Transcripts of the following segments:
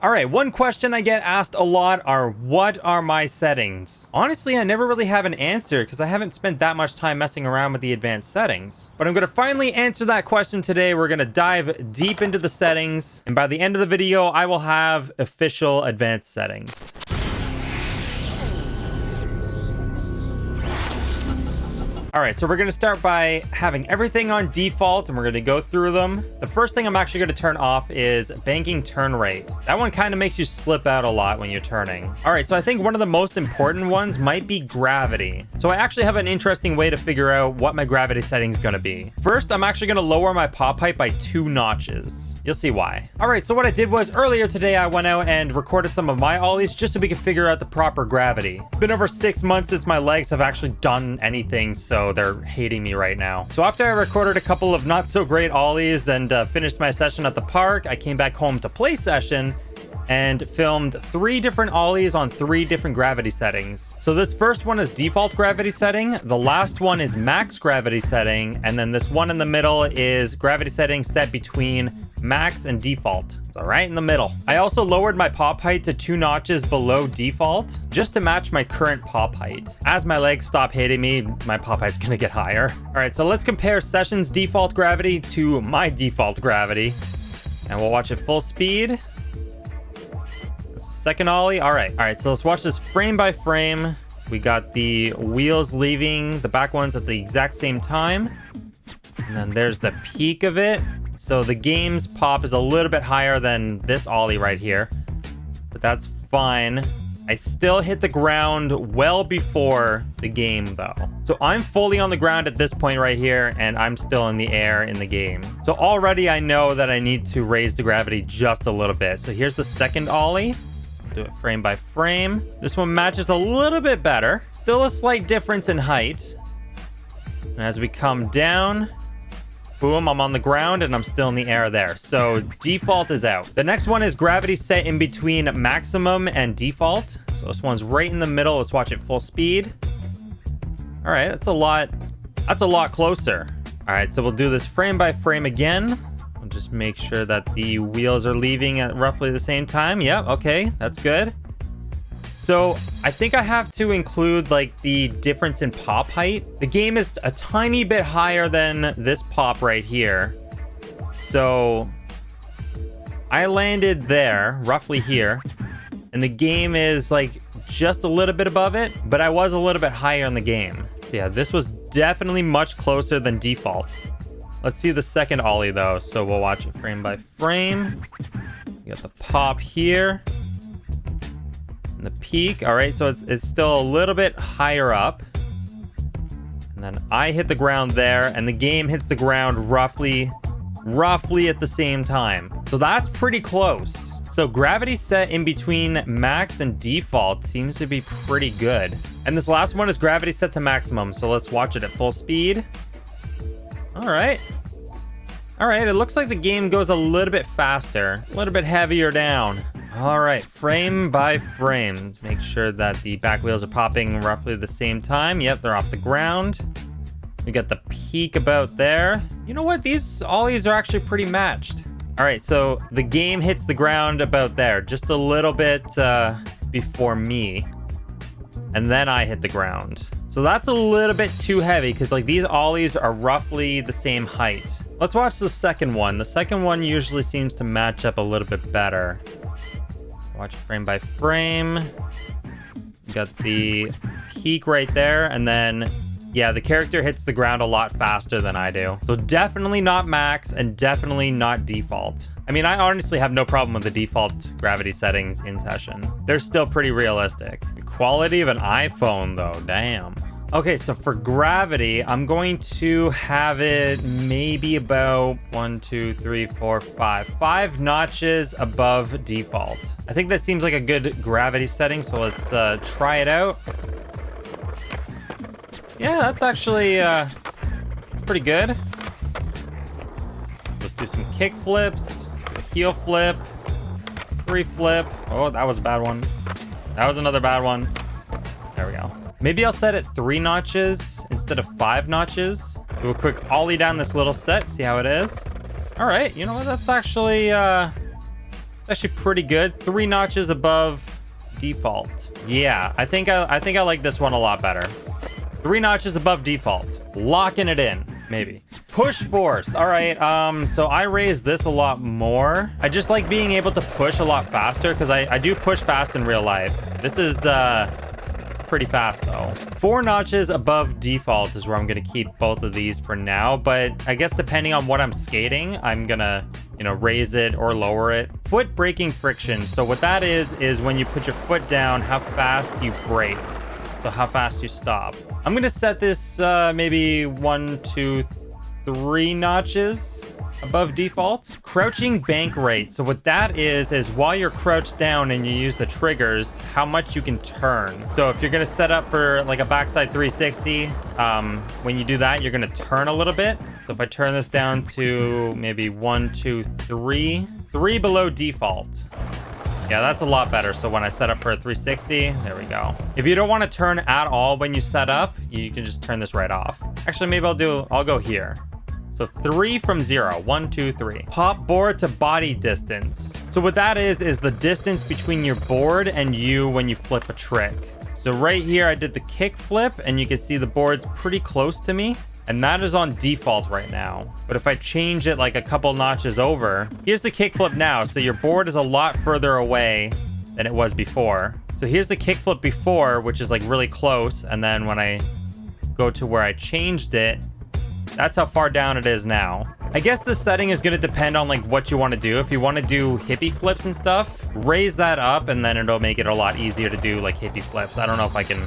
All right, one question I get asked a lot are, what are my settings? Honestly, I never really have an answer because I haven't spent that much time messing around with the advanced settings. But I'm going to finally answer that question today. We're going to dive deep into the settings. And by the end of the video, I will have official advanced settings. All right, so we're going to start by having everything on default, and we're going to go through them. The first thing I'm actually going to turn off is banking turn rate. That one kind of makes you slip out a lot when you're turning. All right, so I think one of the most important ones might be gravity. So I actually have an interesting way to figure out what my gravity setting is going to be. First, I'm actually going to lower my pop height by 2 notches. You'll see why. All right, so what I did was earlier today, I went out and recorded some of my ollies just so we could figure out the proper gravity. It's been over 6 months since my legs have actually done anything, so they're hating me right now. So after I recorded a couple of not so great ollies and finished my session at the park, I came back home to play session and filmed 3 different ollies on 3 different gravity settings. So this first one is default gravity setting, the last one is max gravity setting, and then this one in the middle is gravity setting set between max and default. So right in the middle. I also lowered my pop height to 2 notches below default just to match my current pop height. As my legs stop hitting me, my pop height's gonna get higher. All right, so let's compare Session's default gravity to my default gravity, and we'll watch it full speed. Second ollie. All right, so let's watch this frame by frame. We got the wheels leaving the back ones at the exact same time, and then there's the peak of it. So the game's pop is a little bit higher than this ollie right here, but that's fine. I still hit the ground well before the game though. So I'm fully on the ground at this point right here, and I'm still in the air in the game. So already I know that I need to raise the gravity just a little bit. So here's the second ollie. Do it frame by frame. This one matches a little bit better. Still a slight difference in height. And as we come down, boom, I'm on the ground and I'm still in the air there. So default is out. The next one is gravity set in between maximum and default. So this one's right in the middle. Let's watch it full speed. All right, that's a lot closer. All right, so we'll do this frame by frame again. We'll just make sure that the wheels are leaving at roughly the same time. Yep, okay, that's good. So I think I have to include like the difference in pop height. The game is a tiny bit higher than this pop right here. So I landed there, roughly here, and the game is like just a little bit above it, but I was a little bit higher in the game. So yeah, this was definitely much closer than default. Let's see the second ollie though. So we'll watch it frame by frame. We got the pop here. And the peak. All right, so it's still a little bit higher up. And then I hit the ground there, and the game hits the ground roughly at the same time. So that's pretty close. So gravity set in between max and default seems to be pretty good. And this last one is gravity set to maximum. So let's watch it at full speed. All right, it looks like the game goes a little bit faster, a little bit heavier down. All right, frame by frame. Let's make sure that the back wheels are popping roughly at the same time. Yep, they're off the ground. We got the peak about there. You know what? These ollies are actually pretty matched. All right, so the game hits the ground about there, just a little bit before me. And then I hit the ground. So that's a little bit too heavy because like these ollies are roughly the same height. Let's watch the second one. The second one usually seems to match up a little bit better. Watch it frame by frame. Got the peak right there, and then yeah, the character hits the ground a lot faster than I do. So definitely not max and definitely not default. I mean, I honestly have no problem with the default gravity settings in session. They're still pretty realistic. The quality of an iPhone though, damn. Okay, so for gravity, I'm going to have it maybe about 5 notches above default. I think that seems like a good gravity setting, so let's try it out. Yeah, that's actually pretty good. Let's do some kick flips, a heel flip, 3 flip. Oh, that was a bad one. That was another bad one. There we go. Maybe I'll set it 3 notches instead of 5 notches. Do a quick ollie down this little set, see how it is. All right, you know what? That's actually It's actually pretty good. 3 notches above default. Yeah, I think I like this one a lot better. 3 notches above default. Locking it in, maybe. Push force. All right, so I raised this a lot more. I just like being able to push a lot faster because I do push fast in real life. This is pretty fast though. 4 notches above default is where I'm gonna keep both of these for now, but I guess depending on what I'm skating, I'm gonna, you know, raise it or lower it. Foot braking friction. So what that is when you put your foot down, how fast you brake. So how fast you stop. I'm gonna set this maybe 1, 2, 3 notches above default. Crouching bank rate. So what that is while you're crouched down and you use the triggers, how much you can turn. So if you're gonna set up for like a backside 360, when you do that, you're gonna turn a little bit. So if I turn this down to maybe 1, 2, 3, 3 below default. Yeah, that's a lot better. So when I set up for a 360, there we go. If you don't want to turn at all when you set up, you can just turn this right off. Actually, maybe I'll go here. So 3 from 0. 1, 2, 3. Pop board to body distance. So what that is the distance between your board and you when you flip a trick. So right here, I did the kick flip and you can see the board's pretty close to me. And that is on default right now. But if I change it like a couple notches over, here's the kickflip now. So your board is a lot further away than it was before. So here's the kickflip before, which is like really close. And then when I go to where I changed it, that's how far down it is now. I guess the setting is going to depend on like what you want to do. If you want to do hippie flips and stuff, raise that up and then it'll make it a lot easier to do like hippie flips. I don't know if I can.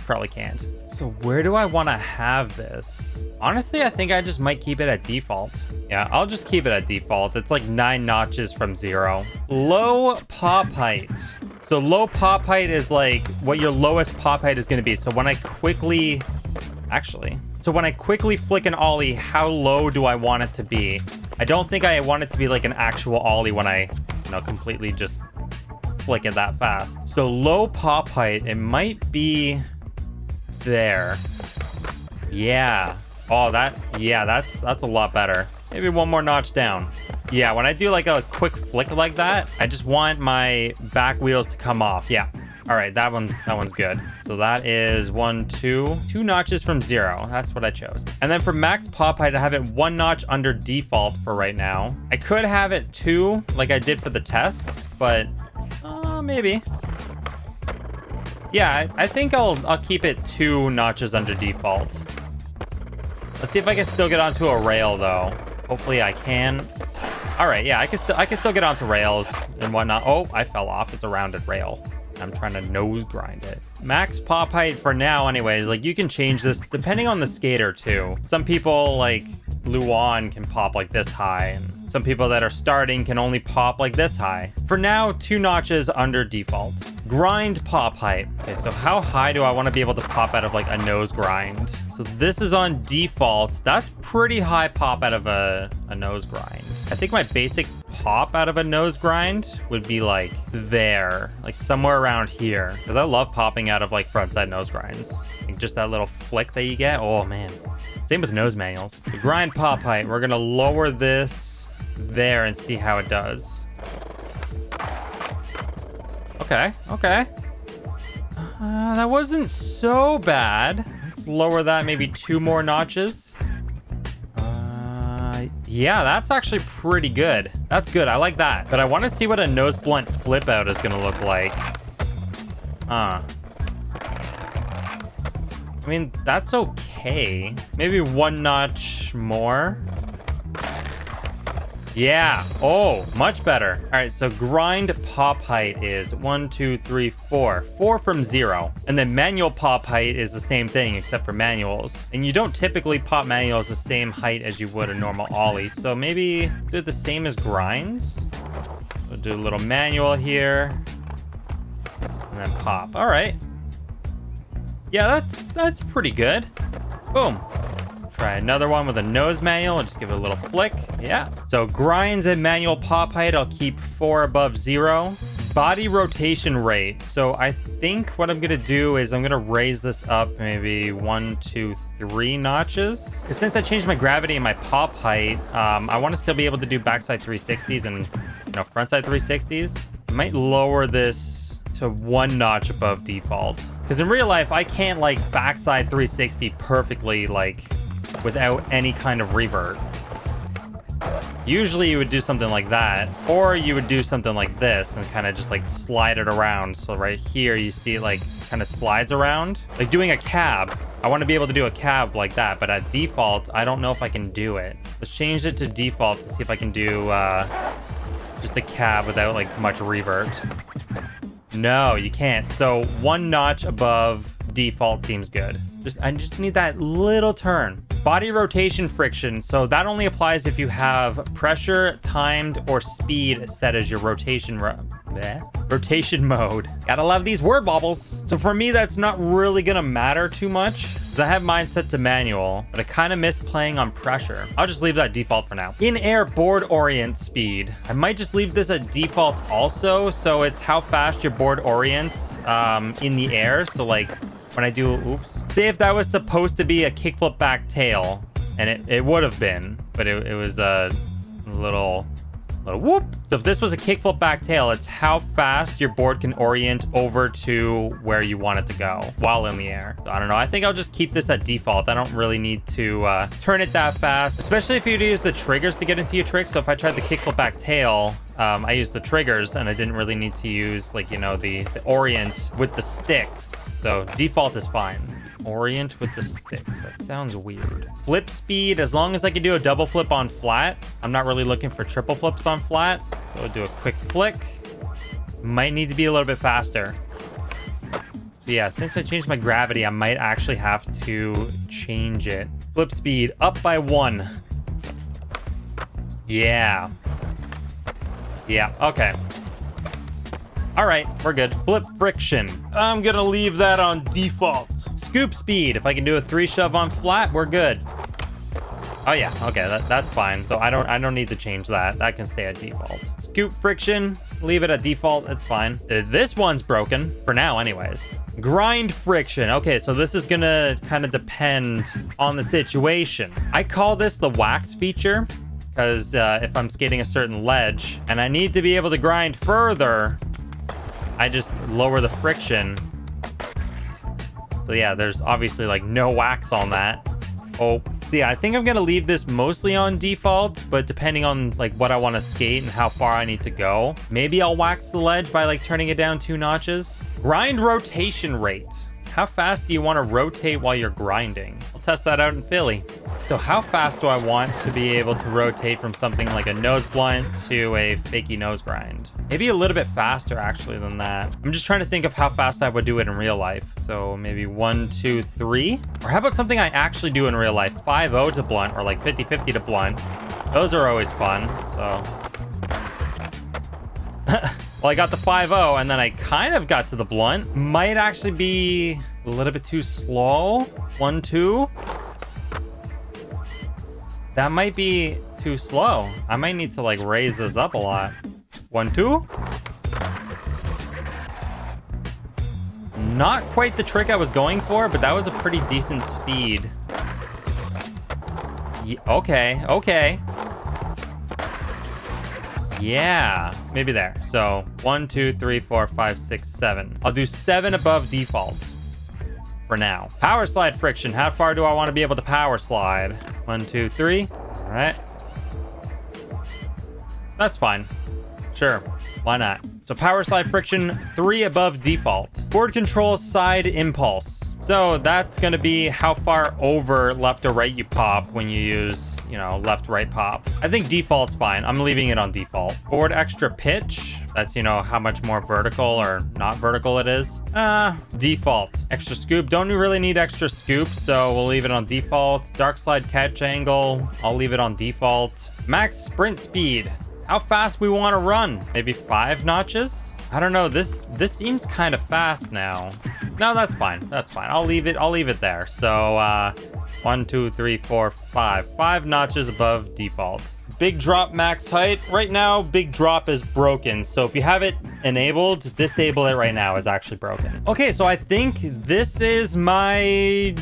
Probably can't. So where do I want to have this? Honestly, I think I just might keep it at default. Yeah, I'll just keep it at default. It's like 9 notches from 0. Low pop height. So low pop height is like what your lowest pop height is going to be. So when I quickly flick an ollie, how low do I want it to be? I don't think I want it to be like an actual ollie when I, you know, completely just flick it that fast. So low pop height, it might be there. Yeah. Oh, that's a lot better. Maybe 1 more notch down. Yeah, when I do like a quick flick like that, I just want my back wheels to come off. Yeah. All right, that one's good. So that is 1, 2 notches from 0. That's what I chose. And then for max pop height, I have it 1 notch under default for right now. I could have it 2 like I did for the tests, but maybe. Yeah, I think I'll keep it 2 notches under default. Let's see if I can still get onto a rail though. Hopefully I can. All right, yeah, I can still get onto rails and whatnot. Oh, I fell off. It's a rounded rail. I'm trying to nose grind it. Max pop height for now anyways. Like you can change this depending on the skater too. Some people like Luan can pop like this high, and some people that are starting can only pop like this high. For now, 2 notches under default. Grind pop height. Okay, so how high do I want to be able to pop out of like a nose grind? So this is on default. That's pretty high pop out of a nose grind. I think my basic pop out of a nose grind would be like there, like somewhere around here. Because I love popping out of like frontside nose grinds. Like just that little flick that you get. Oh man. Same with nose manuals. The grind pop height, we're gonna lower this there and see how it does. Okay. That wasn't so bad. Let's lower that maybe 2 more notches. Yeah, that's actually pretty good. That's good. I like that. But I want to see what a nose blunt flip out is going to look like. I mean, that's okay. Maybe 1 notch more. Yeah. Oh, much better. All right. So grind pop height is 1, 2, 3, 4. 4 from 0. And then manual pop height is the same thing except for manuals. And you don't typically pop manuals the same height as you would a normal ollie. So maybe do it the same as grinds. We'll do a little manual here. And then pop. All right. Yeah, that's pretty good. Boom. Try another one with a nose manual. I'll just give it a little flick. Yeah. So grinds and manual pop height, I'll keep 4 above 0. Body rotation rate. So I think what I'm going to do is I'm going to raise this up maybe 1, 2, 3 notches. Since I changed my gravity and my pop height, I want to still be able to do backside 360s and know, frontside 360s. I might lower this to 1 notch above default. Because in real life, I can't like backside 360 perfectly, like without any kind of revert. Usually you would do something like that, or you would do something like this and kind of just like slide it around. So right here, you see it like kind of slides around, like doing a cab. I want to be able to do a cab like that, but at default, I don't know if I can do it. Let's change it to default to see if I can do just a cab without like much revert. No, you can't. So 1 notch above default seems good. I just need that little turn. Body rotation friction. So that only applies if you have pressure, timed, or speed set as your rotation mode. Gotta love these word bobbles. So for me, that's not really gonna matter too much because I have mine set to manual, but I kind of miss playing on pressure. I'll just leave that default for now. In-air board orient speed. I might just leave this at default also. So it's how fast your board orients in the air. So like when I do, oops. Say if that was supposed to be a kickflip back tail, and it would have been, but it was a little whoop. So if this was a kickflip back tail, it's how fast your board can orient over to where you want it to go while in the air. So I don't know. I think I'll just keep this at default. I don't really need to turn it that fast, especially if you use the triggers to get into your trick. So if I tried the kickflip back tail, I used the triggers and I didn't really need to use like, you know, the orient with the sticks. So default is fine. Orient with the sticks. That sounds weird. Flip speed, as long as I can do a double flip on flat. I'm not really looking for triple flips on flat. So I'll do a quick flick. Might need to be a little bit faster. So yeah, since I changed my gravity, I might actually have to change it. Flip speed up by 1. Yeah. Yeah, okay. All right, we're good. Flip friction. I'm gonna leave that on default. Scoop speed. If I can do a 3 shove on flat, we're good. Oh yeah, okay, that's fine. So I don't need to change that. That can stay at default. Scoop friction, leave it at default. It's fine. This one's broken for now, anyways. Grind friction. Okay, so this is gonna kind of depend on the situation. I call this the wax feature because if I'm skating a certain ledge and I need to be able to grind further, I just lower the friction. So yeah, there's obviously like no wax on that. Oh, so yeah, I think I'm gonna leave this mostly on default, but depending on like what I want to skate and how far I need to go, maybe I'll wax the ledge by like turning it down 2 notches. Grind rotation rate. How fast do you want to rotate while you're grinding? I'll test that out in Philly. So how fast do I want to be able to rotate from something like a nose blunt to a fakie nose grind? Maybe a little bit faster actually than that. I'm just trying to think of how fast I would do it in real life. So maybe 1, 2, 3. Or how about something I actually do in real life? 5-0 to blunt or like 50-50 to blunt. Those are always fun. So well, I got the 5-0 and then I kind of got to the blunt. Might actually be a little bit too slow. 1, 2. That might be too slow. I might need to like raise this up a lot. 1, 2. Not quite the trick I was going for, but that was a pretty decent speed. Okay. Yeah, maybe there. So 1, 2, 3, 4, 5, 6, 7. I'll do 7 above default for now. Power slide friction. How far do I want to be able to power slide? 1, 2, 3. All right. That's fine. Sure. Why not? So power slide friction 3 above default. Board control side impulse. So that's going to be how far over left or right you pop when you use, you know, left, right pop. I think default's fine. I'm leaving it on default. Board extra pitch. That's, you know, how much more vertical or not vertical it is. Default. Extra scoop. Don't really need extra scoop, so we'll leave it on default. Darkslide catch angle. I'll leave it on default. Max sprint speed. How fast we want to run? Maybe 5 notches? I don't know. This seems kind of fast now. No, that's fine. That's fine. I'll leave it there. So 1, 2, 3, 4, 5. 5 notches above default. Big drop max height. Right now, big drop is broken. So if you have it enabled, disable it right now. It's actually broken. Okay, so I think this is my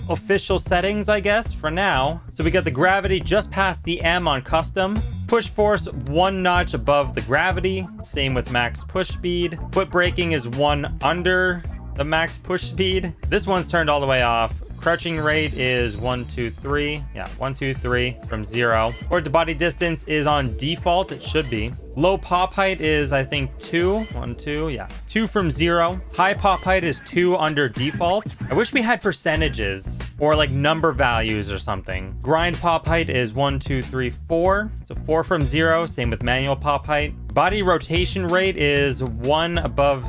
official settings, I guess, for now. So we got the gravity just past the M on custom. Push force 1 notch above the gravity. Same with max push speed. Foot braking is 1 under the max push speed. This one's turned all the way off. Crouching rate is 1, 2, 3. Yeah, 1, 2, 3 from 0. Forward to body distance is on default. It should be. Low pop height is, I think, 2. 1, 2. Yeah, 2 from 0. High pop height is 2 under default. I wish we had percentages or like number values or something. Grind pop height is 1, 2, 3, 4. So 4 from 0. Same with manual pop height. Body rotation rate is 1 above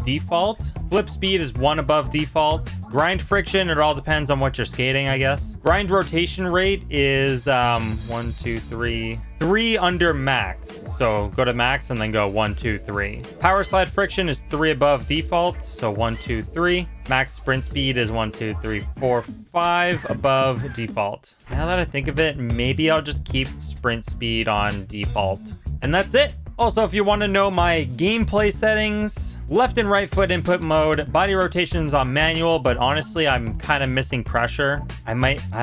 default. Flip speed is 1 above default. Grind friction, it all depends on what you're skating, I guess. Grind rotation rate is 1, 2, 3. 3 under max. So go to max and then go 1, 2, 3. Powerslide friction is 3 above default. So 1, 2, 3. Max sprint speed is 1, 2, 3, 4, 5 above default. Now that I think of it, maybe I'll just keep sprint speed on default. And that's it. Also, if you want to know my gameplay settings, left and right foot input mode, body rotations on manual, but honestly, I'm kind of missing pressure. I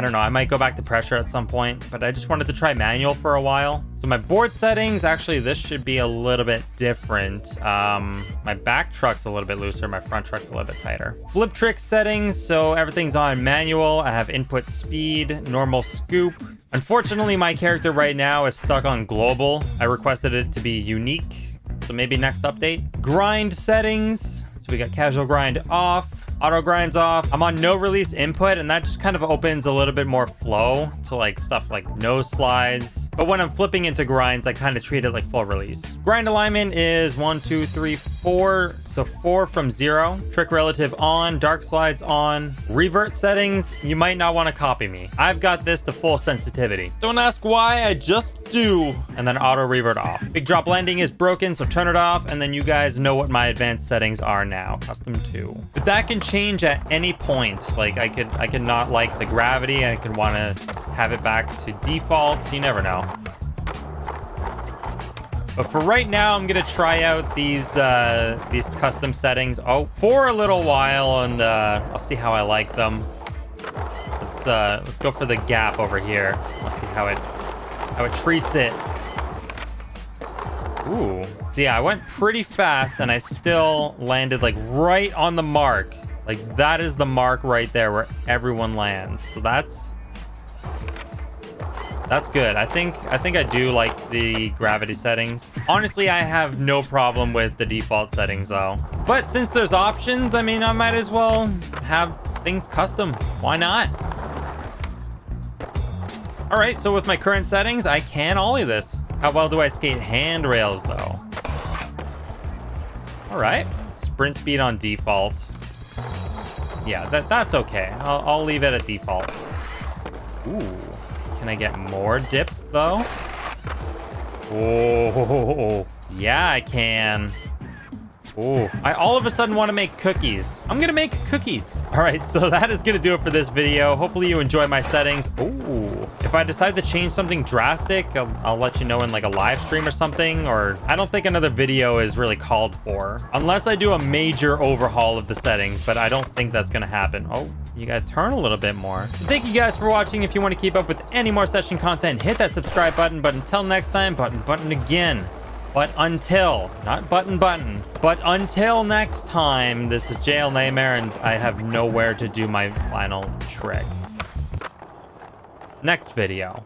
don't know, I might go back to pressure at some point, but I just wanted to try manual for a while. So my board settings, actually, this should be a little bit different. My back truck's a little bit looser, my front truck's a little bit tighter. Flip trick settings, so everything's on manual. I have input speed, normal scoop. Unfortunately, my character right now is stuck on global. I requested it to be unique, so maybe next update. Grind settings, so we got casual grind off, auto grinds off. I'm on no release input, and that just kind of opens a little bit more flow to like stuff like nose slides. But when I'm flipping into grinds, I kind of treat it like full release. Grind alignment is 1, 2, 3, 4. So 4 from 0. Trick relative on, Darkslide's on. Revert settings, you might not want to copy me. I've got this to full sensitivity. Don't ask why, I just do. And then auto revert off. Big drop landing is broken, so turn it off. And then you guys know what my advanced settings are now. Custom 2. But that can change at any point. Like I could not like the gravity. I could want to have it back to default. You never know. But for right now, I'm gonna try out these custom settings for a little while, and I'll see how I like them. Let's go for the gap over here. I'll see how it treats it. Ooh. So yeah, I went pretty fast, and I still landed like right on the mark. Like that is the mark right there where everyone lands. So that's good. I think I do like the gravity settings. Honestly, I have no problem with the default settings though. But since there's options, I mean, I might as well have things custom. Why not? All right, so with my current settings, I can ollie this. How well do I skate handrails though? All right, sprint speed on default. Yeah, that's okay. I'll leave it at default. Ooh. Can I get more dips though? Oh, yeah, I can. Oh, I all of a sudden want to make cookies. I'm gonna make cookies. All right, so that is gonna do it for this video. Hopefully you enjoy my settings. Ooh, if I decide to change something drastic, I'll let you know in like a live stream or something, or I don't think another video is really called for unless I do a major overhaul of the settings, but I don't think that's gonna happen. Oh, you gotta turn a little bit more. Thank you guys for watching. If you want to keep up with any more session content, hit that subscribe button. But until next time, button again. But until, not button, but until next time, this is JL Nightmare, and I have nowhere to do my final trick. Next video.